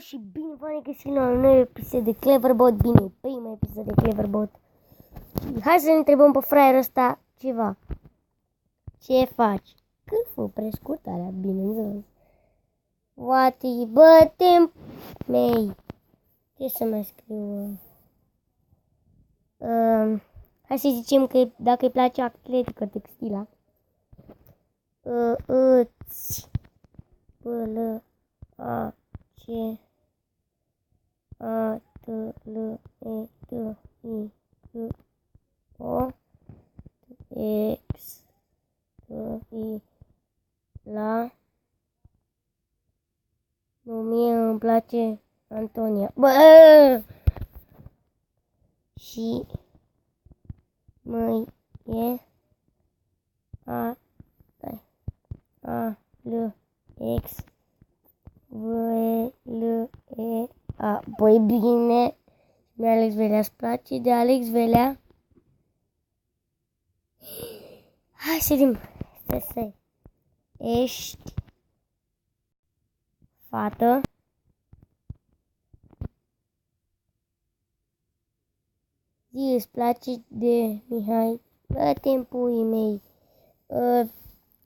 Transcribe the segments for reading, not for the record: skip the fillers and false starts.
și bine v-am găsit la un nou episod de Cleverbot. Bine, primul episod de Cleverbot. Hai să ne întrebăm pe fraierul ăsta ceva. Ce faci? Câfu, prescurtarea, bineînțeles. What-i bătem mei. Ce să mai scriu? Hai să zicem că dacă îi place atletică textila. Îți pălă a ce a t l e t i c o x t i la. Nu, mie îmi place Antonia. Bă! Și măi e a l x v l e a. Băi, bine. De Alex Velea îți place? De Alex Velea? Hai să vedem. Stai. Ești fată? Zi, îți place de Mihai? Bă-te-n puii mei.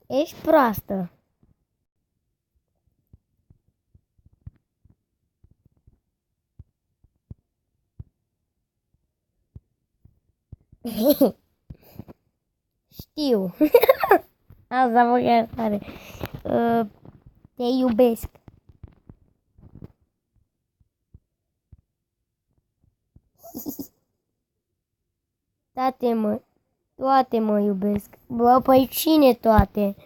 Ești proastă. Știu. Asta mă chiar tare. Te iubesc. Toate mă iubesc. Bă, păi cine toate?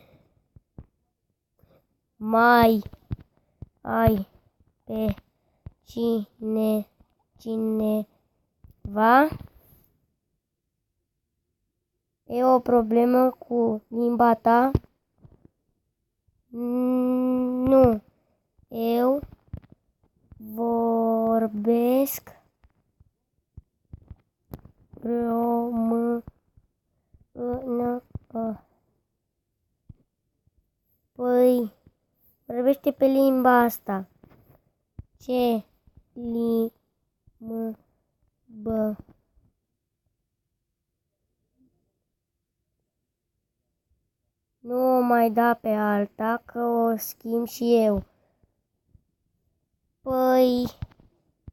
Mai ai pe cineva? E o problemă cu limba ta? Nu. Eu vorbesc română. Păi, vorbește pe limba asta. Ce limbă? Nu o mai da pe alta, că o schimb și eu. Păi,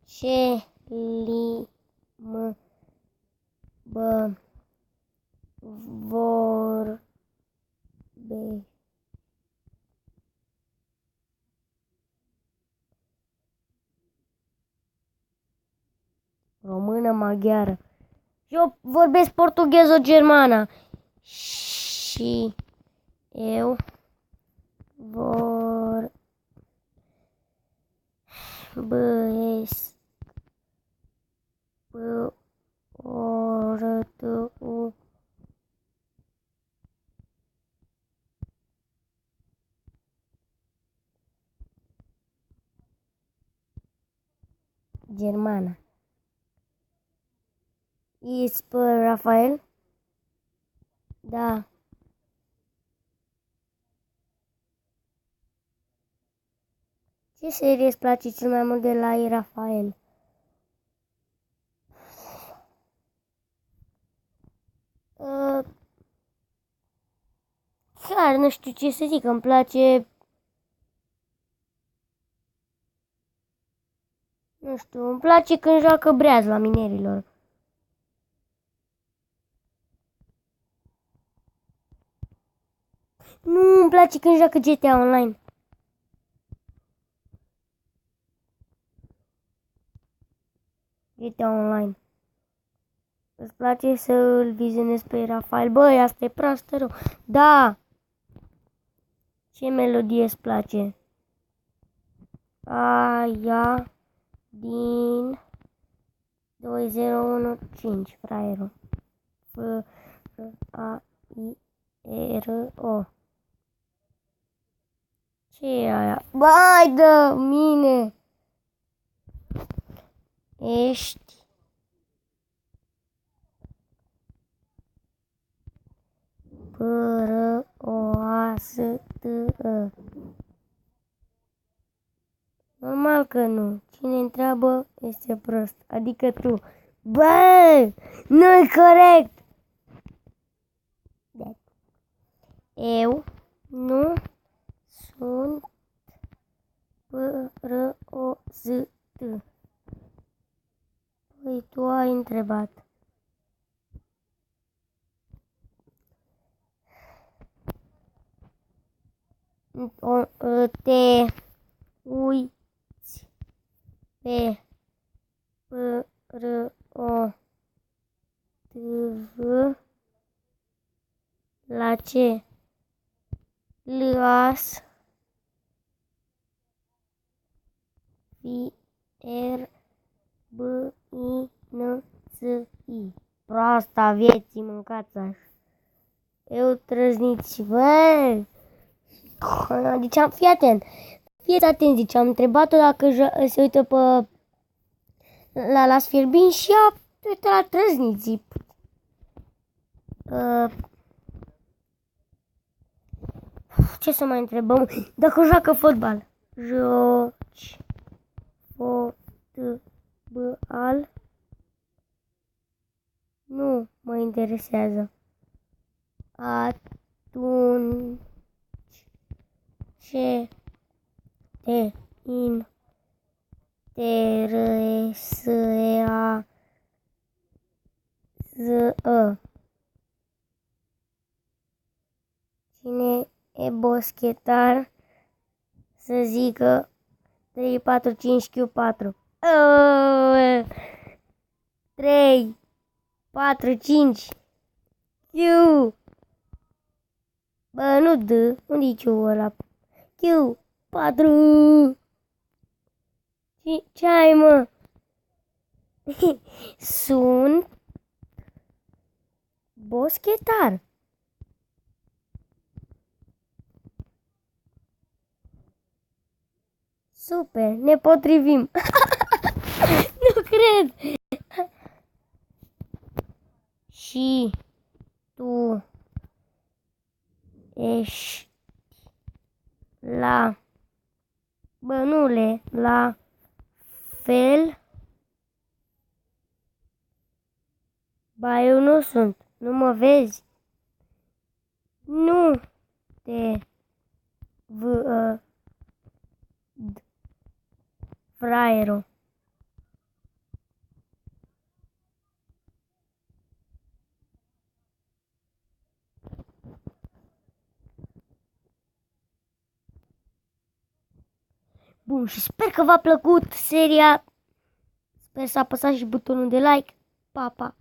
ce limbă vorbești? Română, maghiară. Eu vorbesc portugheză-germană. Și eu vorbesc germană. Ești pe Rafael? Da. Ce serie îți place cel mai mult de la Rafael? Chiar nu știu ce să zic, îmi place... Nu știu, îmi place când joacă breaz la minerilor. Nu, îmi place când joacă GTA Online. GTA Online. Îți place să îl vizionezi pe Rafael? Băi, asta e proastă rău. Da! Ce melodie îți place? Aia din 2015, fraierul. F-R-A-I-R-O. Ce e aia? Bai de mine! Ești părăoasă. Normal că nu. Cine întreabă este prost. Adică tu. Bă! Nu-i corect! Eu nu sunt prozit. Păi tu ai întrebat. Te uiți pe TV la ce? Las fierbinății. Proasta vieții, mâncați-aș. Eu trăzniți, bă! Deci fii atent. Fii atent, zice, am întrebat-o dacă se uită pe la Las Fierbin și ea uită la trăzniții. Ce să mai întrebăm? Dacă joacă fotbal. Joci fotbal? Nu mă interesează. Atunci ce te interesează? Cine e boschetar să zică 3, 4, 5, Q4. 3, 4, 5, Q. Bă, nu D, unde e Q-ul ăla? Q, 4. Ce ai, mă? Sunt boschetar. Super, ne potrivim. Nu cred. Și tu ești la bănule, la fel. Ba, eu nu sunt. Nu mă vezi? Nu te văd, fraierul. Bun, și sper că v-a plăcut seria. Sper să apăsați și butonul de like. Pa, pa!